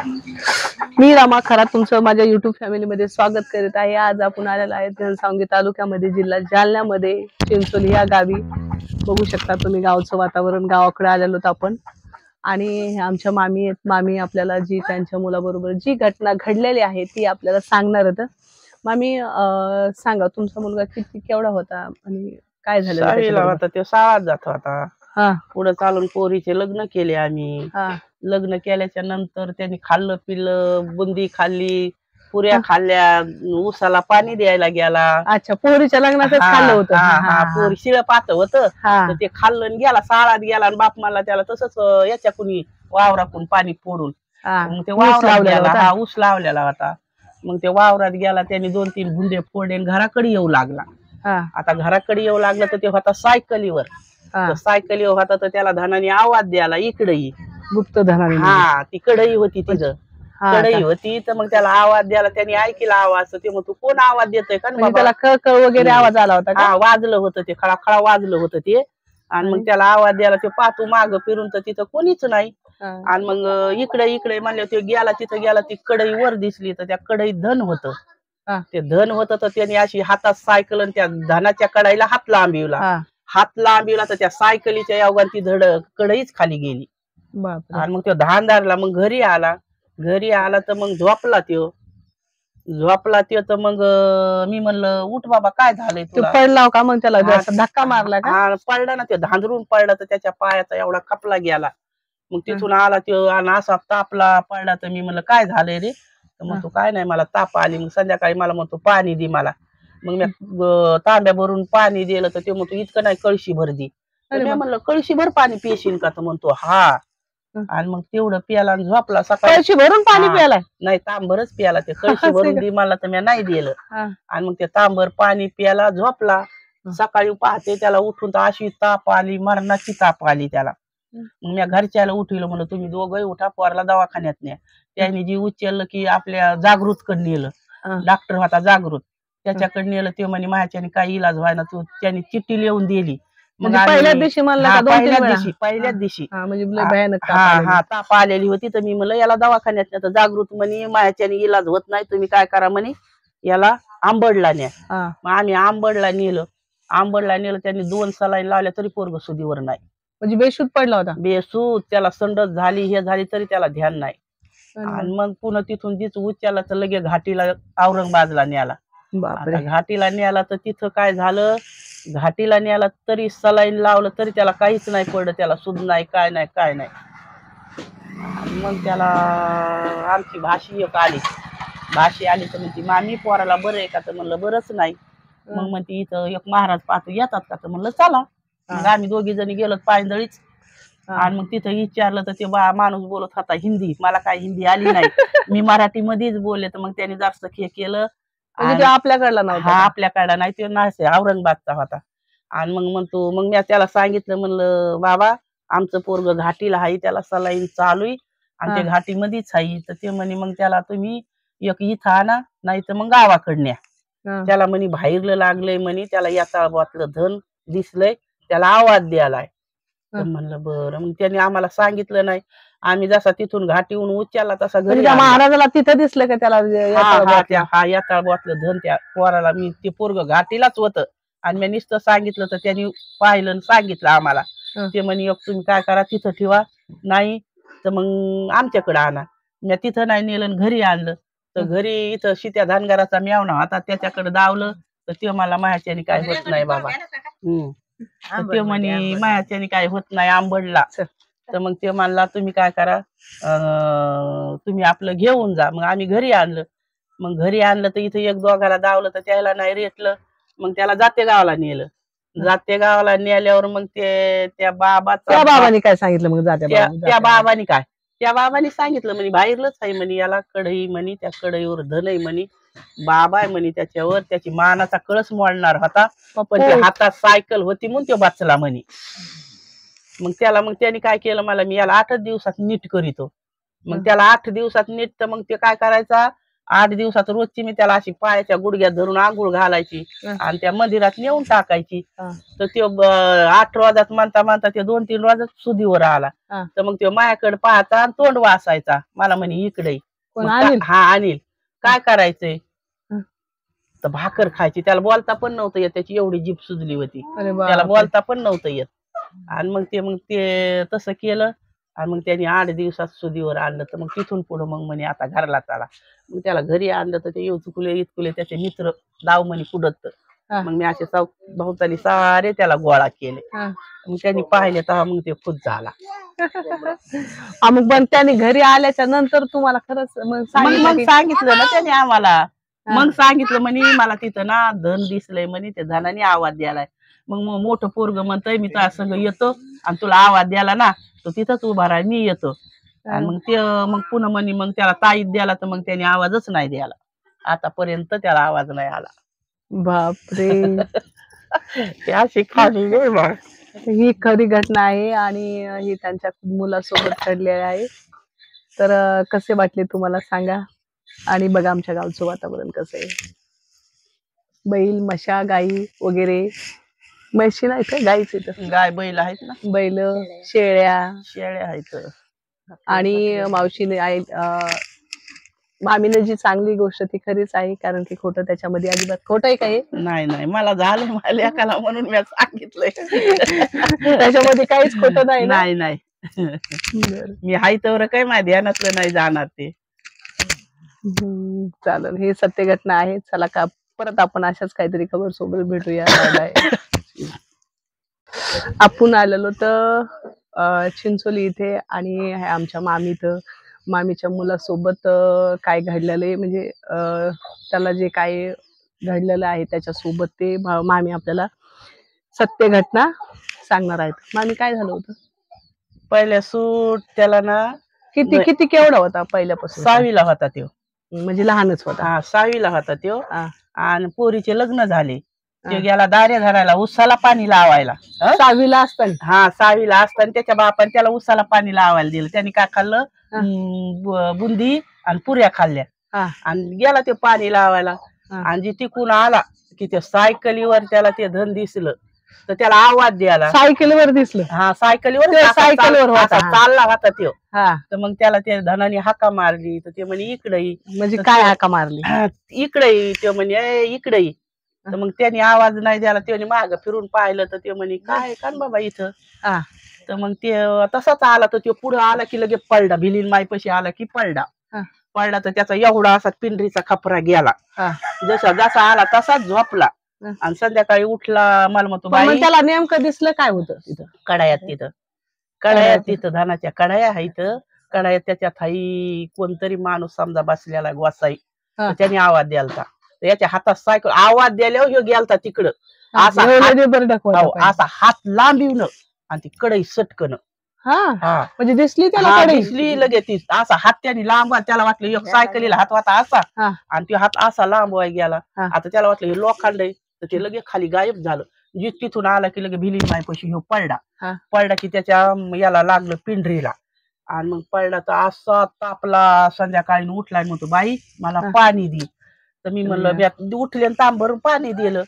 मी रमा खरात तुमचं माझ्या युट्यूब फॅमिलीमध्ये स्वागत करीत आहे। आज आपण आलेलो आहे घनसावंगी तालुक्यामध्ये, जिल्हा जालन्यामध्ये, चिंचोली या गावी। बघू शकता तुम्ही गावचं वातावरण, गावाकडे आलेलो आहोत आपण। आणि आमच्या मामी आहेत, मामी आपल्याला जी त्यांच्या मुलाबरोबर जी घटना घडलेली आहे ती आपल्याला सांगणार आहेत। मामी सांगा, तुमचा मुलगा किती केवढा होता आणि काय झालं? 6वीला होता तो, शाळेत जात होता। हा, पुढे चालून पोरीचे लग्न केले आम्ही। लग्न केल्याच्या नंतर त्यांनी खाल्लं पिल्लं, बुंदी खाल्ली, पुऱ्या खाल्ल्या, उसाला पाणी द्यायला गेला। अच्छा, पोरीच्या लग्नातच खाल्लं होतं? हा, पोरी शिळ पात होतं तर ते खाल्लं आणि गेला, शाळेत गेला आणि बाप मला त्याला तसंच याच्या कुणी वावराकून पाणी फोडून मग ते वावरात गेला। हा, ऊस लावलेला होता। मग ते वावरात गेला, त्यांनी 2-3 भुंडे फोडले, घराकडे येऊ लागला। आता घराकडे येऊ लागला तर ते होता सायकलीवर। सायकलीवर होता तर त्याला धनाने आवाज द्याला, इकडे ये। गुप्त धनाने? हा, ती कढई होती तिथं, कढई होती तर मग त्याला आवाज द्याला, त्याने ऐकला आवाज। ते मग तू कोण आवाज देतोय का? त्याला कळ वगैरे आवाज आला होता? हा, वाजलं होतं ते, खळाखळा वाजलं होतं ते। आणि मग त्याला आवाज द्याला, ते पाहतो माग फिरून तर तिथं कोणीच नाही। आणि मग इकडे इकडे म्हणले, ते गेला तिथं गेला, ती कढई वर दिसली तर त्या कढईत धन होतं। ते धन होतं तर त्याने अशी हातात सायकल आणि त्या धनाच्या कढईला हात लांबिवला। हात लांबिवला तर त्या सायकलीच्या योगाने ती धडक कढईच खाली गेली। आणि मग तो धानदारला, मग घरी आला तर मग झोपला तर मग मी म्हणलं, उठ बाबा, काय झालंय तुला? पडला का मग? त्याला धक्का मारला का? हा, पडला ना, ते धांदरून पडला तर त्याच्या पायाचा एवढा कपला गेला। मग तिथून आला तो आणि असा तापला पडला। तर मी म्हणलं, काय झालंय रे? तर मग तो, काय नाही, मला ताप आली। मग संध्याकाळी मला म्हणतो, पाणी दे मला। मग मी तांब्या भरून पाणी दिलं तर ते म्हणतो, इतकं नाही, कळशी भर दे। तर मी म्हणलं, कळशी भर पाणी पिशील का? तर म्हणतो, हा। आणि मग तेवढं प्याला आणि झोपला। सकाळी कळशी भरून पाणी प्याला? नाही, तांबरच प्याला। ते कळशी भरून दे मला तर मी नाही दिलं। आणि मग ते तांबर पाणी प्याला, झोपला। सकाळी पहाटे त्याला उठून तर अशी ताप आली, मरणाची ताप आली त्याला। मग मी घरच्याला उठवलं, म्हणलं तुम्ही दोघंही उठा, पोराला दवाखान्यात न्या। त्यांनी जी उचललं की आपल्या जागृतकडे नेलं, डॉक्टर होता जागृत, त्याच्याकडे नेलं। ते म्हणे, माझ्याने काही इलाज व्हायना, तू त्यांनी चिठ्ठी लिहून दिली। मग पहिल्याच दिवशी हा ताप आलेली होती तर मी म्हणलं, याला दवाखान्यात न्या। तर जागृत म्हणे, माझ्याने इलाज होत नाही, तुम्ही काय करा म्हणे, याला आंबडला न्या। मग आम्ही आंबडला नेलं। त्यांनी 2 सलाईन लावल्या तरी पोरग सुधीवर नाही। म्हणजे बेशुद्ध पडला होता? बेशुद्ध, त्याला संडस झाली, हे झाली तरी त्याला ध्यान नाही। आणि मग पुन्हा तिथून जीच उच्चाला तर लगे घाटीला, औरंगाबादला न्याला। घाटीला न्याला तर तिथं काय झालं, घाटीला न्याला तरी सलाईन लावलं तरी त्याला काहीच नाही पडलं, त्याला सुध नाही, काय नाही। मग त्याला आमची भाषी एक आली तर म्हणती, मामी पोराला बरं आहे का? तर म्हणलं, बरंच नाही। मग म्हणती, इथं एक महाराज पाहतो, येतात का? तर म्हणलं, चला। मग आम्ही 2घी जणी गेलो पायंदळीच। आणि मग तिथं विचारलं तर ते माणूस बोलत होता हिंदी, मला काय हिंदी आली नाही, मी मराठीमध्येच बोलले। तर मग त्याने जास्त केलं। आपल्याकडला नव्हता? हा, आपल्याकडला नाही, तो नाशिक औरंगाबादचा होता। आणि मग म्हणतो, मग मी त्याला सांगितलं, म्हणलं, बाबा आमचं पोरग घाटीला आहे, त्याला सलाईन चालू आहे आणि ते घाटीमध्येच आहे। तर ते म्हणे, मग त्याला तुम्ही एक इथं आणा, नाही तर मग गावाकडे न्या। त्याला म्हणे बाहेरलं लागलंय म्हणे, त्याला याताळातलं धन दिसलंय, त्याला आवाज द्यालाय। तर म्हणलं, बरं। मग त्याने आम्हाला सांगितलं नाही। आम्ही जसा तिथून घाटीहून उच्चारला तसा घरी महाराजाला तिथं दिसलं का त्याला? हा, याताळातलं धन त्या पोराला, मी ते पोरग घाटीलाच होतं आणि मी नुसतं सांगितलं तर त्यांनी पाहिलं आणि सांगितलं आम्हाला। ते म्हणे, तुम्ही काय करा, तिथं ठेवा, नाही तर मग आमच्याकडे आणा। मी तिथं नाही नेलं, घरी आणलं। तर घरी इथं शित्या धनगराचा मेवणा होता, त्याच्याकडे दावलं तर ते मला, माझ्याने काय होत नाही बाबा। ते म्हणे, माझ्याने काय होत नाही, आंबडला। तर मग ते म्हणला, तुम्ही काय करा, तुम्ही आपलं घेऊन जा। मग आम्ही घरी आणलं। मग घरी आणलं तर इथं 1-2घाला दावलं तर त्याला नाही रेटलं। मग त्याला जाते गावाला नेलं। जाते गावाला नेल्यावर मग त्या बाबांनी काय सांगितलं? मग त्या बाबांनी सांगितलं म्हणे, बाहेरलंच आहे म्हणे, याला कढई म्हणे, त्या कढईवर धन आहे म्हणे, बाबा आहे म्हणे त्याच्यावर, त्याची मानाचा कळस मोडणार होता, पण त्या हातात सायकल होती म्हणून तो वाचला म्हणे। मग त्याने काय केलं, मला, मी याला 8 दिवसात नीट करीतो। मग त्याला 8 दिवसात नीट, तर मग ते काय करायचा, 8 दिवसात रोजची मी त्याला अशी पायाच्या गुडघ्यात धरून आंघोळ घालायची आणि त्या मंदिरात नेऊन टाकायची. तर ते 8 रोजात म्हणता म्हणता ते 2-3 रोजात सुधीवर आला. तर मग ते माझ्याकडे पाहता आणि तोंड वासायचा. मला म्हणे इकडे हा अनिल काय करायचंय तर भाकर खायची. त्याला बोलता पण नव्हतं येत, त्याची एवढी जीभ सुजली होती, त्याला बोलता पण नव्हतं येत. आणि मग ते तसं केलं आणि मग त्यांनी 8 दिवसात सुधीवर आणलं. तर मग तिथून पुढं मग म्हणे आता घरला चला. मग त्याला घरी आणलं तर ते इतकुले त्याचे मित्र दाव म्हणे कुडत. मग मी असे भोवताली सारे त्याला गोळा केले. मग त्यांनी पाहिले तेव्हा मग ते खुश झाला. मग पण त्याने घरी आल्याच्या नंतर तुम्हाला खरंच मग सांगितलं ना त्याने आम्हाला. मग सांगितलं म्हणे मला तिथं ना धन दिसलंय म्हणे, त्या धनाने आवाज द्यालाय. मग मोठं पोरग म्हणतंय मी तुझ्या संग येतो आणि तुला आवाज द्याला ना तो तिथंच उभा राहा, मी येतो. आणि मग पुन्हा म्हणे मग त्याला ताईत द्याला तर मग त्याने आवाजच नाही द्याला. आतापर्यंत त्याला आवाज नाही आला. बापरे. अशी खाली ही खरी घटना आहे आणि ही त्यांच्या मुलासोबत घडलेली आहे. तर कसे वाटले तुम्हाला सांगा. आणि बघा आमच्या गावचं वातावरण कसं आहे. बैल म्हशा गाई वगैरे, म्हशी नाही तर गाईच येतं, गाय बैल आहेत ना, बैल शेळ्या आहेत. आणि मावशीने मामीने जी चांगली गोष्ट ती खरीच आहे, कारण की खोटं त्याच्यामध्ये अजिबात खोटं आहे काही नाही. मला झालं माझ्या लेकाला म्हणून मी सांगितलंय. त्याच्यामध्ये काहीच खोटं नाही. नाही मी हाय तर काही माझ्या ध्यानातलं नाही जाणार ते. चालेल, हे सत्य घटना आहे. चला का परत आपण अशाच काहीतरी खबर सोबत भेटूया. आपण आलेलो तर चिंचोली इथे आणि आमच्या मामीच्या मुलासोबत काय घडलेलं आहे म्हणजे त्याला जे काय घडलेलं आहे त्याच्यासोबत ते मामी आपल्याला सत्य घटना सांगणार आहेत. मामी काय झालं होतं पहिल्या सूट त्याला ना किती केवढा होता पहिल्यापासून? 6वीला होता तो, म्हणजे लहानच होता. 6वीला होता तो. आणि पोरीचे लग्न झाले. तो गेला दारे धरायला उसाला पाणी लावायला. 6वीला असताना? 6वीला असताना त्याच्या बापाने त्याला उसाला पाणी लावायला दिलं. त्यांनी काय खाल्लं, बुंदी आणि पुऱ्या खाल्ल्या आणि गेला ते पाणी लावायला. आणि जे तिकून आला की त्या सायकलीवर त्याला ते धन दिसलं तर त्याला आवाज द्यायला. सायकलीवर दिसलं? सायकलीवर चालला होता तो. तर मग त्याला त्या धनाने हाका मारली तर ते म्हणे इकडे. म्हणजे काय हाका मारली? इकडे. ते म्हणे इकडे. तर मग त्याने आवाज नाही द्यायला. त्याने माग फिरून पाहिलं तर ते म्हणे काय का बाबा इथं. तर मग ते तसाच आला तर तो पुढे आला की लगे पडला. भिलीन मायपाशी आला की पडला तर त्याचा एवढा असा पिंडरीचा खपरा गेला. जसा आला तसाच झोपला. आणि संध्याकाळी उठला. मला म्हणतो बाई त्याला नेमकं दिसलं काय होतं तिथं? कडायात तिथं धनाच्या कडाया आहेत. कडायात त्याच्यात हाई कोणतरी माणूस समजा बसलेला गोसाई. त्याने आवाज द्यालता. याच्या हातात सायकल आवाज द्यायला ह्यो गेलता तिकडं. असा हात लांबीवण आणि ती कढई सटकन. म्हणजे दिसली त्याला? दिसली लगेच. असा हात त्याने लांब. त्याला वाटलं एक सायकलीला हात होता असा आणि तो हात असा लांब व्हाय गेला. आता त्याला वाटलं हे लोखंड आहे तर ते लगे खाली गायब झालं. तिथून आला की लगे भिली मायपाशी ह्यो पडला की त्याच्या याला लागलं पिंढरीला. आणि मग पडला तर असा तापला. संध्याकाळी उठला म्हणतो बाई मला पाणी दे. तर मी म्हणलं उठले तांब भरून पाणी दिलं.